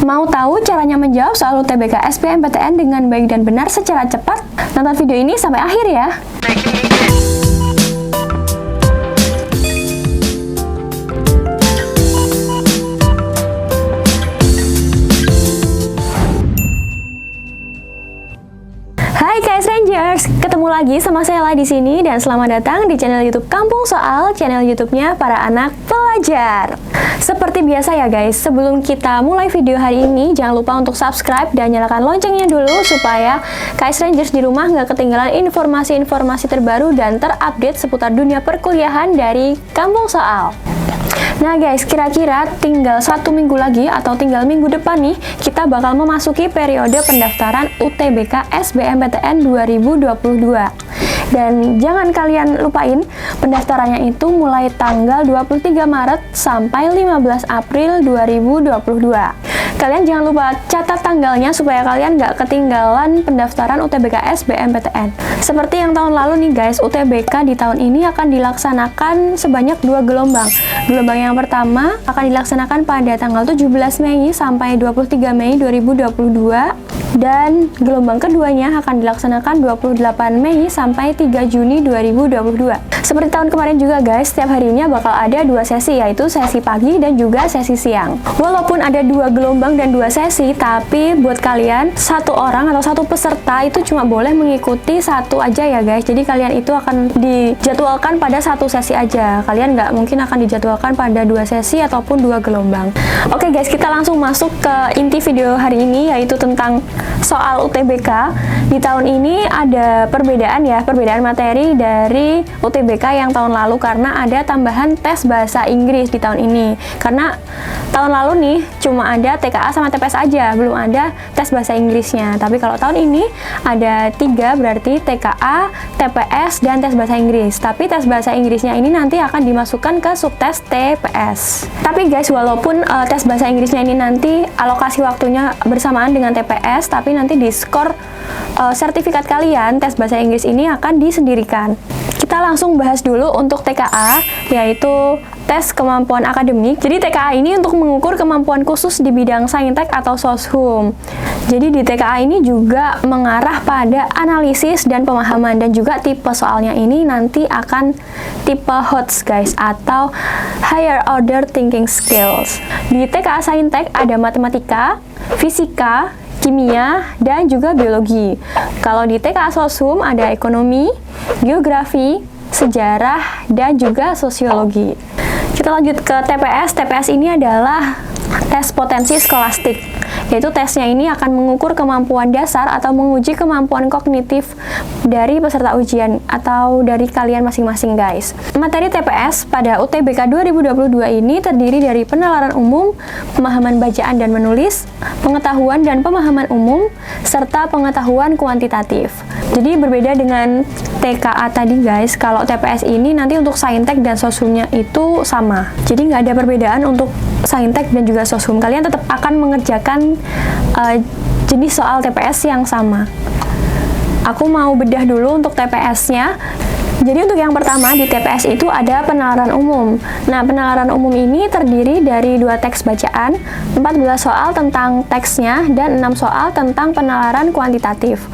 Mau tahu caranya menjawab soal UTBK SBMPTN dengan baik dan benar secara cepat? Nonton video ini sampai akhir ya. Hai KS Rangers, ketemu lagi sama saya di sini dan selamat datang di channel YouTube Kampung Soal, channel YouTube-nya para anak pelajar. Seperti biasa ya guys, sebelum kita mulai video hari ini, jangan lupa untuk subscribe dan nyalakan loncengnya dulu supaya KS Rangers di rumah nggak ketinggalan informasi-informasi terbaru dan terupdate seputar dunia perkuliahan dari Kampung Soal. Nah guys, kira-kira tinggal 1 minggu lagi atau tinggal minggu depan nih, kita bakal memasuki periode pendaftaran UTBK SBMPTN 2022. Dan jangan kalian lupain, pendaftarannya itu mulai tanggal 23 Maret sampai 15 April 2022. Kalian jangan lupa catat tanggalnya supaya kalian nggak ketinggalan pendaftaran UTBK SBMPTN. Seperti yang tahun lalu nih guys, UTBK di tahun ini akan dilaksanakan sebanyak 2 gelombang. Gelombang yang pertama akan dilaksanakan pada tanggal 17 Mei sampai 23 Mei 2022. Dan gelombang keduanya akan dilaksanakan 28 Mei sampai 3 Juni 2022. Seperti tahun kemarin juga guys, setiap harinya bakal ada 2 sesi, yaitu sesi pagi dan juga sesi siang. Walaupun ada 2 gelombang dan 2 sesi, tapi buat kalian, 1 orang atau 1 peserta itu cuma boleh mengikuti 1 aja ya guys. Jadi kalian itu akan dijadwalkan pada 1 sesi aja. Kalian nggak mungkin akan dijadwalkan pada 2 sesi ataupun 2 gelombang. Oke guys, kita langsung masuk ke inti video hari ini, yaitu tentang soal UTBK. Di tahun ini ada perbedaan materi dari UTBK yang tahun lalu karena ada tambahan tes bahasa Inggris di tahun ini. Karena tahun lalu nih cuma ada TKA sama TPS aja, belum ada tes bahasa Inggrisnya. Tapi kalau tahun ini ada 3, berarti TKA, TPS, dan tes bahasa Inggris. Tapi tes bahasa Inggrisnya ini nanti akan dimasukkan ke subtes TPS. Tapi guys, walaupun tes bahasa Inggrisnya ini nanti alokasi waktunya bersamaan dengan TPS, tapi nanti di skor sertifikat kalian tes bahasa Inggris ini akan disendirikan. Kita langsung bahas dulu untuk TKA, yaitu tes kemampuan akademik. Jadi TKA ini untuk mengukur kemampuan khusus di bidang saintek atau soshum. Jadi di TKA ini juga mengarah pada analisis dan pemahaman, dan juga tipe soalnya ini nanti akan tipe HOTS guys, atau Higher Order Thinking Skills. Di TKA saintek ada matematika, fisika, kimia, dan juga biologi. Kalau di TKA soshum ada ekonomi, geografi, sejarah, dan juga sosiologi. Kita lanjut ke TPS. TPS ini adalah tes potensi skolastik, yaitu tesnya ini akan mengukur kemampuan dasar atau menguji kemampuan kognitif dari peserta ujian atau dari kalian masing-masing guys. Materi TPS pada UTBK 2022 ini terdiri dari penalaran umum, pemahaman bacaan dan menulis, pengetahuan dan pemahaman umum, serta pengetahuan kuantitatif. Jadi berbeda dengan TKA tadi guys, kalau TPS ini nanti untuk saintek dan soshumnya itu sama. Jadi nggak ada perbedaan untuk saintek dan juga soshum. Kalian tetap akan mengerjakan jenis soal TPS yang sama. Aku mau bedah dulu untuk TPS-nya. Jadi untuk yang pertama di TPS itu ada penalaran umum. Nah, penalaran umum ini terdiri dari 2 teks bacaan, 14 soal tentang teksnya, dan 6 soal tentang penalaran kuantitatif.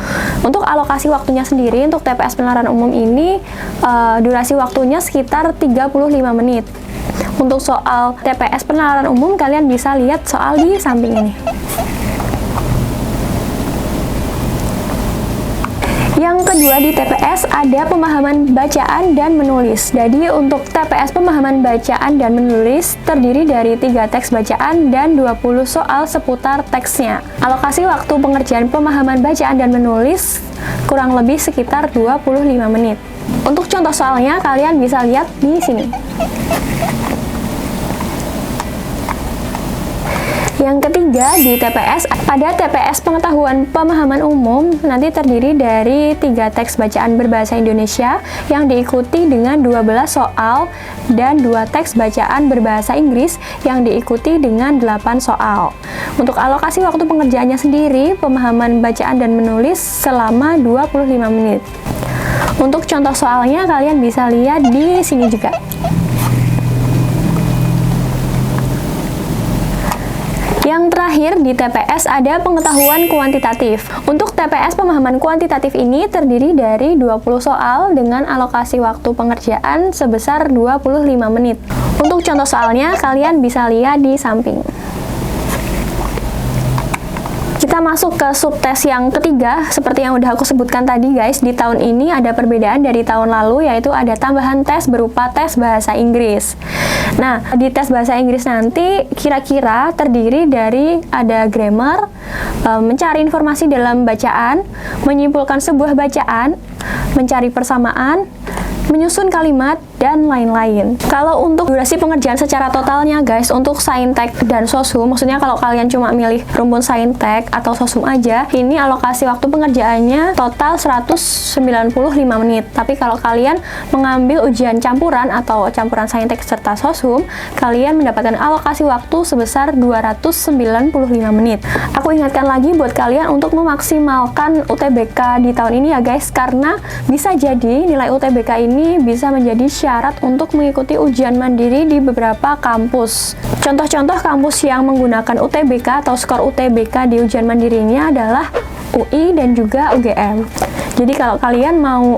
Untuk alokasi waktunya sendiri, untuk TPS penalaran umum ini durasi waktunya sekitar 35 menit. Untuk soal TPS penalaran umum, kalian bisa lihat soal di samping ini. Yang kedua di TPS ada pemahaman bacaan dan menulis. Jadi untuk TPS pemahaman bacaan dan menulis terdiri dari 3 teks bacaan dan 20 soal seputar teksnya. Alokasi waktu pengerjaan pemahaman bacaan dan menulis kurang lebih sekitar 25 menit. Untuk contoh soalnya kalian bisa lihat di sini. Yang ketiga di TPS, ada TPS pengetahuan pemahaman umum, nanti terdiri dari 3 teks bacaan berbahasa Indonesia yang diikuti dengan 12 soal dan 2 teks bacaan berbahasa Inggris yang diikuti dengan 8 soal. Untuk alokasi waktu pengerjaannya sendiri, pemahaman bacaan dan menulis selama 25 menit. Untuk contoh soalnya kalian bisa lihat di sini juga. Yang terakhir di TPS ada pengetahuan kuantitatif. Untuk TPS pemahaman kuantitatif ini terdiri dari 20 soal dengan alokasi waktu pengerjaan sebesar 25 menit. Untuk contoh soalnya kalian bisa lihat di samping. Kita masuk ke subtes yang ketiga, seperti yang udah aku sebutkan tadi guys, di tahun ini ada perbedaan dari tahun lalu, yaitu ada tambahan tes berupa tes bahasa Inggris. Nah, di tes bahasa Inggris nanti kira-kira terdiri dari ada grammar, mencari informasi dalam bacaan, menyimpulkan sebuah bacaan, mencari persamaan, menyusun kalimat, dan lain-lain. Kalau untuk durasi pengerjaan secara totalnya guys, untuk Saintek dan Sosum, maksudnya kalau kalian cuma milih rumpun Saintek atau Sosum aja, ini alokasi waktu pengerjaannya total 195 menit. Tapi kalau kalian mengambil ujian campuran atau campuran Saintek serta Sosum, kalian mendapatkan alokasi waktu sebesar 295 menit. Aku ingatkan lagi buat kalian untuk memaksimalkan UTBK di tahun ini ya guys, karena bisa jadi nilai UTBK ini bisa menjadi syarat untuk mengikuti ujian mandiri di beberapa kampus. Contoh-contoh kampus yang menggunakan UTBK atau skor UTBK di ujian mandirinya adalah UI dan juga UGM. Jadi kalau kalian mau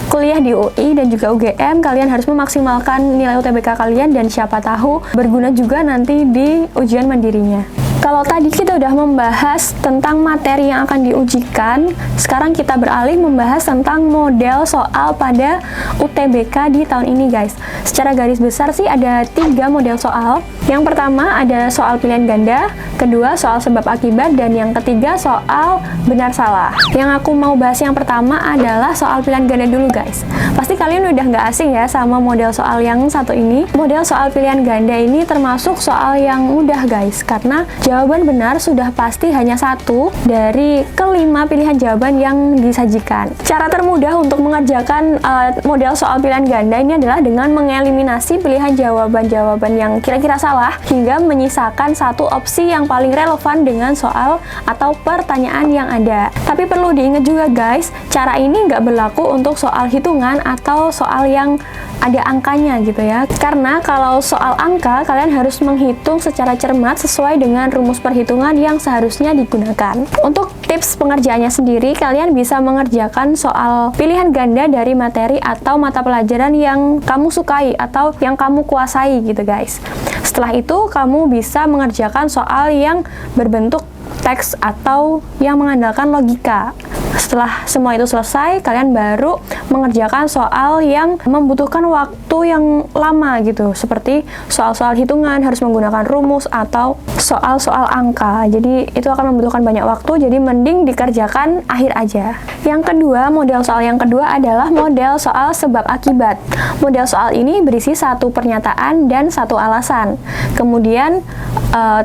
kuliah di UI dan juga UGM, kalian harus memaksimalkan nilai UTBK kalian dan siapa tahu berguna juga nanti di ujian mandirinya. Kalau tadi kita udah membahas tentang materi yang akan diujikan, sekarang kita beralih membahas tentang model soal pada UTBK di tahun ini guys. Secara garis besar sih ada 3 model soal. Yang pertama ada soal pilihan ganda, kedua soal sebab akibat, dan yang ketiga soal benar salah. Yang aku mau bahas yang pertama adalah soal pilihan ganda dulu guys. Pasti kalian udah nggak asing ya sama model soal yang satu ini. Model soal pilihan ganda ini termasuk soal yang mudah guys, karena jawaban benar sudah pasti hanya satu dari kelima pilihan jawaban yang disajikan. Cara termudah untuk mengerjakan model soal pilihan ganda ini adalah dengan mengeliminasi pilihan jawaban-jawaban yang kira-kira salah hingga menyisakan satu opsi yang paling relevan dengan soal atau pertanyaan yang ada. Tapi perlu diingat juga guys, cara ini nggak berlaku untuk soal hitungan atau soal yang ada angkanya gitu ya. Karena kalau soal angka, kalian harus menghitung secara cermat sesuai dengan rumus perhitungan yang seharusnya digunakan. Untuk tips pengerjaannya sendiri, kalian bisa mengerjakan soal pilihan ganda dari materi atau mata pelajaran yang kamu sukai atau yang kamu kuasai gitu guys. Setelah itu, kamu bisa mengerjakan soal yang berbentuk teks atau yang mengandalkan logika. Setelah semua itu selesai, kalian baru mengerjakan soal yang membutuhkan waktu yang lama gitu, seperti soal-soal hitungan harus menggunakan rumus atau soal-soal angka. Jadi itu akan membutuhkan banyak waktu, jadi mending dikerjakan akhir aja. Yang kedua, model soal yang kedua adalah model soal sebab akibat. Model soal ini berisi satu pernyataan dan satu alasan. Kemudian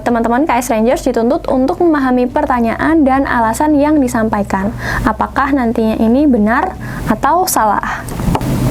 teman-teman KS Rangers dituntut untuk memahami pertanyaan dan alasan yang disampaikan. Apakah nantinya ini benar atau salah?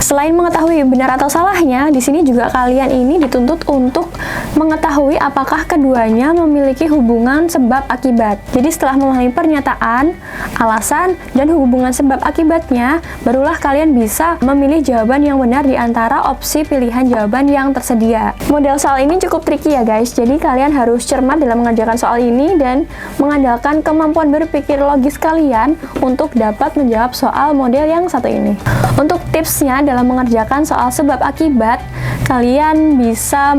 Selain mengetahui benar atau salahnya, di sini juga kalian ini dituntut untuk mengetahui apakah keduanya memiliki hubungan sebab akibat. Jadi setelah memahami pernyataan, alasan, dan hubungan sebab akibatnya, barulah kalian bisa memilih jawaban yang benar di antara opsi pilihan jawaban yang tersedia. Model soal ini cukup tricky ya guys, jadi kalian harus cermat dalam mengerjakan soal ini dan mengandalkan kemampuan berpikir logis kalian untuk dapat menjawab soal model yang satu ini. Untuk tipsnya dalam mengerjakan soal sebab akibat, kalian bisa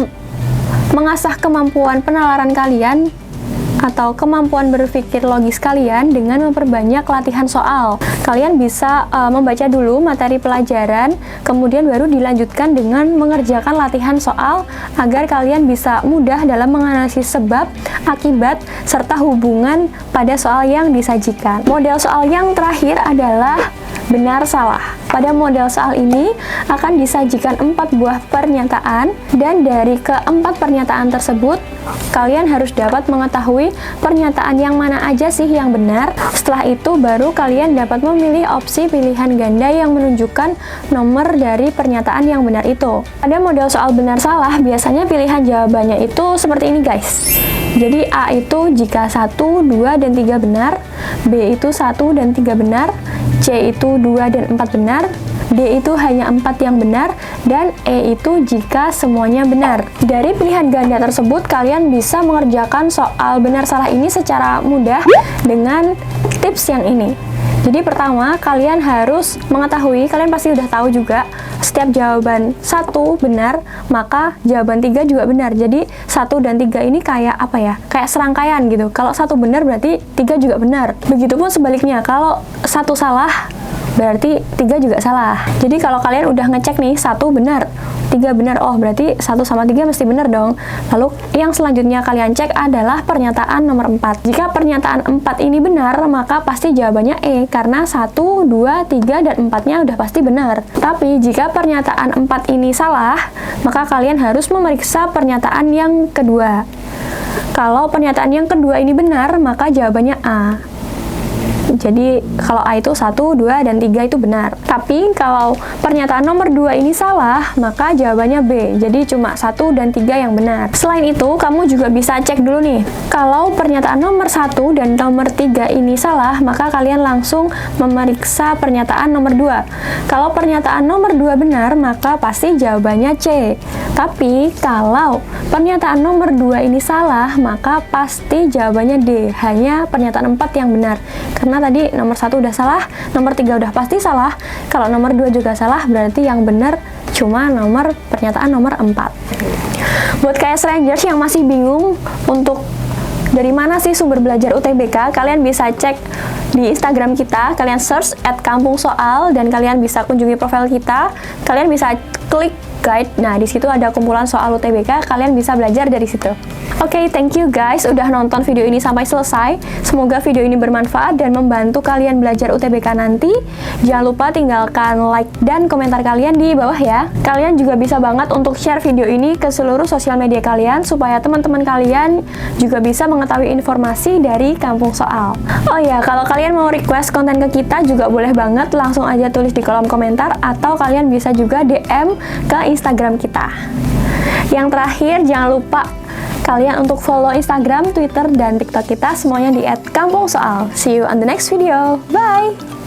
mengasah kemampuan penalaran kalian atau kemampuan berpikir logis kalian dengan memperbanyak latihan soal. Kalian bisa membaca dulu materi pelajaran, kemudian baru dilanjutkan dengan mengerjakan latihan soal agar kalian bisa mudah dalam menganalisis sebab, akibat, serta hubungan pada soal yang disajikan. Model soal yang terakhir adalah benar salah. Pada model soal ini akan disajikan 4 buah pernyataan, dan dari keempat pernyataan tersebut kalian harus dapat mengetahui pernyataan yang mana aja sih yang benar. Setelah itu baru kalian dapat memilih opsi pilihan ganda yang menunjukkan nomor dari pernyataan yang benar itu. Pada model soal benar salah biasanya pilihan jawabannya itu seperti ini guys. Jadi A itu jika 1, 2, dan 3 benar, B itu 1 dan 3 benar, C itu 2 dan 4 benar, D itu hanya 4 yang benar, dan E itu jika semuanya benar. Dari pilihan ganda tersebut, kalian bisa mengerjakan soal benar salah ini secara mudah dengan tips yang ini. Jadi pertama, kalian harus mengetahui, kalian pasti udah tahu juga, setiap jawaban 1 benar, maka jawaban 3 juga benar. Jadi 1 dan 3 ini kayak apa ya? Kayak serangkaian gitu. Kalau 1 benar berarti 3 juga benar. Begitupun sebaliknya, kalau 1 salah berarti 3 juga salah. Jadi kalau kalian udah ngecek nih, 1 benar, 3 benar, oh berarti 1 sama 3 mesti benar dong. Lalu yang selanjutnya kalian cek adalah pernyataan nomor 4. Jika pernyataan 4 ini benar, maka pasti jawabannya E, karena 1, 2, 3, dan 4-nya udah pasti benar. Tapi jika pernyataan 4 ini salah, maka kalian harus memeriksa pernyataan yang kedua. Kalau pernyataan yang kedua ini benar, maka jawabannya A. Jadi kalau A itu 1, 2, dan 3 itu benar. Tapi kalau pernyataan nomor 2 ini salah, maka jawabannya B. Jadi cuma 1 dan 3 yang benar. Selain itu, kamu juga bisa cek dulu nih. Kalau pernyataan nomor 1 dan nomor 3 ini salah, maka kalian langsung memeriksa pernyataan nomor 2. Kalau pernyataan nomor 2 benar, maka pasti jawabannya C. Tapi kalau pernyataan nomor 2 ini salah, maka pasti jawabannya D. Hanya pernyataan 4 yang benar. Karena tadi nomor 1 udah salah, nomor 3 udah pasti salah, kalau nomor 2 juga salah, berarti yang benar cuma pernyataan nomor 4. Buat KS Rangers yang masih bingung untuk dari mana sih sumber belajar UTBK, kalian bisa cek di Instagram kita, kalian search @kampungsoal, dan kalian bisa kunjungi profil kita, kalian bisa klik guide. Nah, di situ ada kumpulan soal UTBK, kalian bisa belajar dari situ. Oke, thank you guys udah nonton video ini sampai selesai. Semoga video ini bermanfaat dan membantu kalian belajar UTBK nanti. Jangan lupa tinggalkan like dan komentar kalian di bawah ya. Kalian juga bisa banget untuk share video ini ke seluruh sosial media kalian supaya teman-teman kalian juga bisa mengetahui informasi dari Kampung Soal. Oh ya, kalau kalian mau request konten ke kita juga boleh banget, langsung aja tulis di kolom komentar atau kalian bisa juga DM ke Instagram kita. Yang terakhir, jangan lupa kalian untuk follow Instagram, Twitter, dan TikTok kita semuanya di @kampungsoal. See you on the next video. Bye!